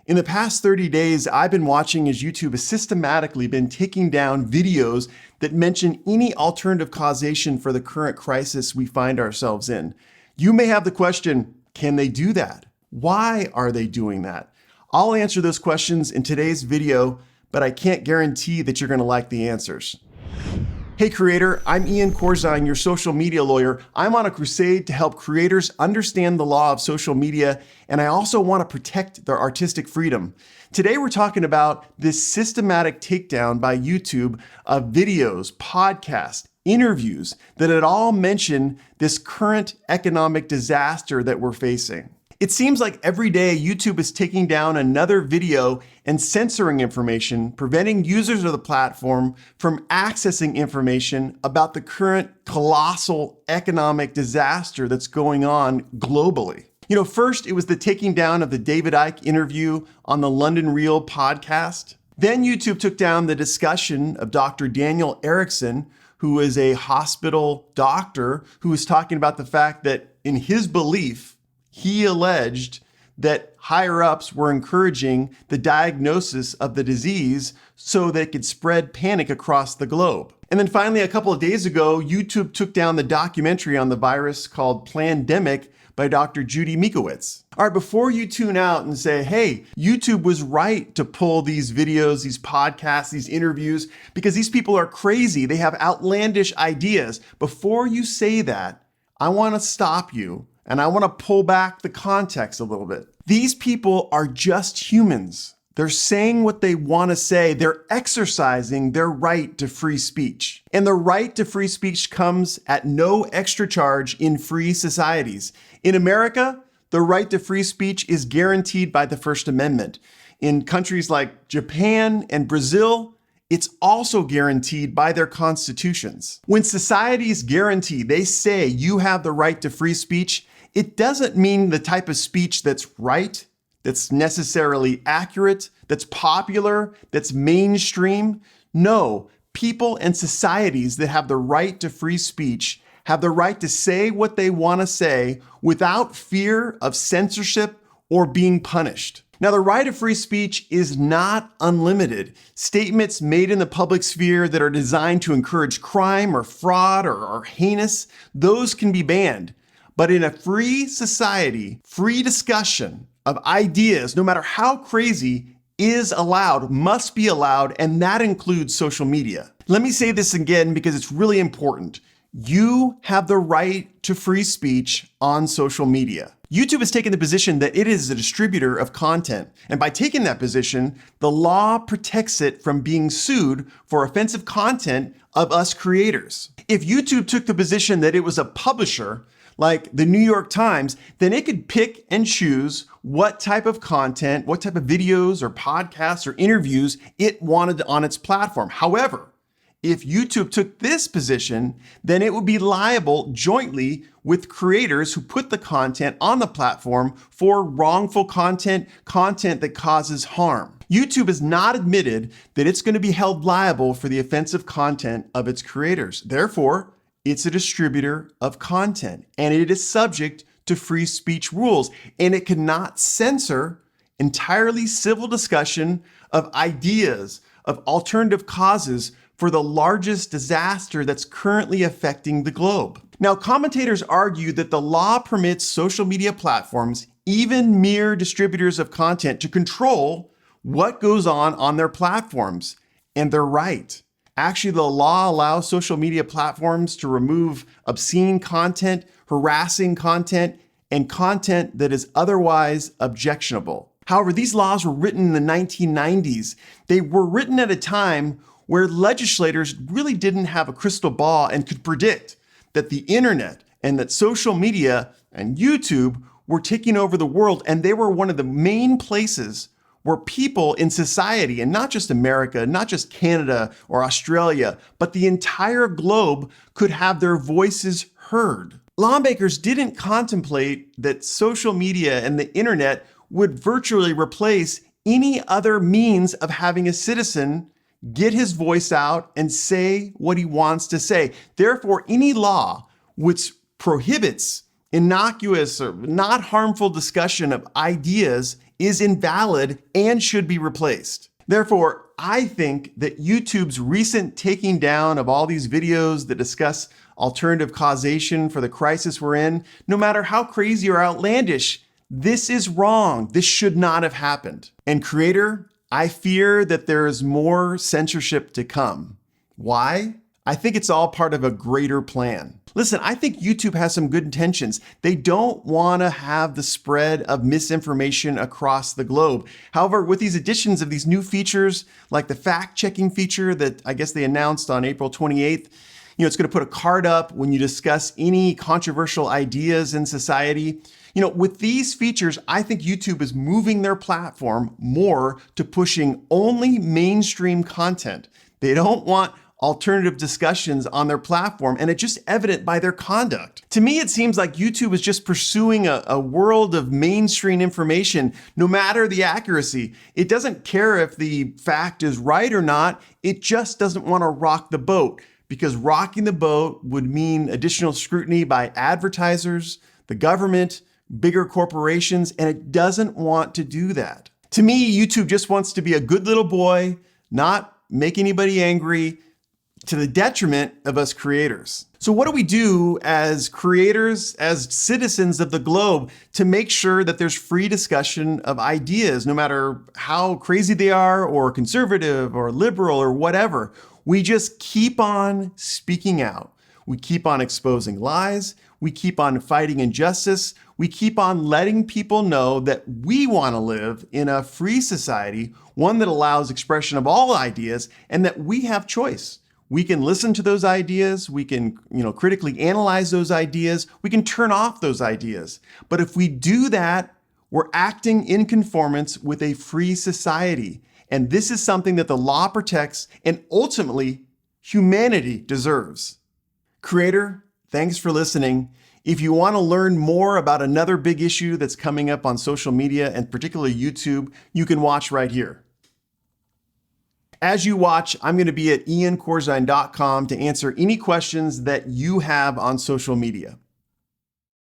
In the past 30 days, I've been watching as YouTube has systematically been taking down videos that mention any alternative causation for the current crisis we find ourselves in. You may have the question, can they do that? Why are they doing that? I'll answer those questions in today's video, but I can't guarantee that you're going to like the answers. Hey creator, I'm Ian Corzine, your social media lawyer. I'm on a crusade to help creators understand the law of social media, and I also want to protect their artistic freedom. Today we're talking about this systematic takedown by YouTube of videos, podcasts, interviews that at all mention this current economic disaster that we're facing. It seems like every day YouTube is taking down another video and censoring information, preventing users of the platform from accessing information about the current colossal economic disaster that's going on globally. First it was the taking down of the David Icke interview on the London Real podcast. Then YouTube took down the discussion of Dr. Daniel Erickson, who is a hospital doctor who was talking about the fact that in his belief, he alleged that higher-ups were encouraging the diagnosis of the disease so that it could spread panic across the globe. And then finally, a couple of days ago, YouTube took down the documentary on the virus called Plandemic by Dr. Judy Mikovits. All right, before you tune out and say, hey, YouTube was right to pull these videos, these podcasts, these interviews, because these people are crazy, they have outlandish ideas. Before you say that, I want to stop you. And I want to pull back the context a little bit. These people are just humans. They're saying what they want to say. They're exercising their right to free speech. And the right to free speech comes at no extra charge in free societies. In America, the right to free speech is guaranteed by the First Amendment. In countries like Japan and Brazil, it's also guaranteed by their constitutions. When societies guarantee, they say you have the right to free speech, it doesn't mean the type of speech that's right, that's necessarily accurate, that's popular, that's mainstream. No, people and societies that have the right to free speech have the right to say what they want to say without fear of censorship or being punished. Now, the right of free speech is not unlimited. Statements made in the public sphere that are designed to encourage crime or fraud or heinous, those can be banned. But in a free society, free discussion of ideas, no matter how crazy, is allowed, must be allowed, and that includes social media. Let me say this again because it's really important. You have the right to free speech on social media. YouTube has taken the position that it is a distributor of content. And by taking that position, the law protects it from being sued for offensive content of us creators. If YouTube took the position that it was a publisher, like the New York Times, then it could pick and choose what type of content, what type of videos or podcasts or interviews it wanted on its platform. However, if YouTube took this position, then it would be liable jointly with creators who put the content on the platform for wrongful content, content that causes harm. YouTube has not admitted that it's going to be held liable for the offensive content of its creators. Therefore, it's a distributor of content and it is subject to free speech rules, and it cannot censor entirely civil discussion of ideas, of alternative causes for the largest disaster that's currently affecting the globe. Now, commentators argue that the law permits social media platforms, even mere distributors of content, to control what goes on their platforms, and they're right. Actually, the law allows social media platforms to remove obscene content, harassing content, and content that is otherwise objectionable. However, these laws were written in the 1990s. They were written at a time where legislators really didn't have a crystal ball and could predict that the internet and that social media and YouTube were taking over the world, and they were one of the main places where people in society, and not just America, not just Canada or Australia, but the entire globe could have their voices heard. Lawmakers didn't contemplate that social media and the internet would virtually replace any other means of having a citizen get his voice out and say what he wants to say. Therefore, any law which prohibits innocuous or not harmful discussion of ideas is invalid and should be replaced. Therefore, I think that YouTube's recent taking down of all these videos that discuss alternative causation for the crisis we're in, no matter how crazy or outlandish, this is wrong. This should not have happened. And creator, I fear that there is more censorship to come. Why? I think it's all part of a greater plan. Listen, I think YouTube has some good intentions. They don't want to have the spread of misinformation across the globe. However, with these additions of these new features, like the fact-checking feature that I guess they announced on April 28th, it's going to put a card up when you discuss any controversial ideas in society. With these features, I think YouTube is moving their platform more to pushing only mainstream content. They don't want alternative discussions on their platform, and it's just evident by their conduct. To me, it seems like YouTube is just pursuing a world of mainstream information, no matter the accuracy. It doesn't care if the fact is right or not, it just doesn't want to rock the boat, because rocking the boat would mean additional scrutiny by advertisers, the government, bigger corporations, and it doesn't want to do that. To me, YouTube just wants to be a good little boy, not make anybody angry, to the detriment of us creators. So what do we do as creators, as citizens of the globe, to make sure that there's free discussion of ideas, no matter how crazy they are, or conservative, or liberal, or whatever? We just keep on speaking out. We keep on exposing lies. We keep on fighting injustice. We keep on letting people know that we want to live in a free society, one that allows expression of all ideas, and that we have choice. We can listen to those ideas. We can, critically analyze those ideas. We can turn off those ideas. But if we do that, we're acting in conformance with a free society. And this is something that the law protects and ultimately humanity deserves. Creator, thanks for listening. If you want to learn more about another big issue that's coming up on social media, and particularly YouTube, you can watch right here. As you watch, I'm going to be at iancorzine.com to answer any questions that you have on social media.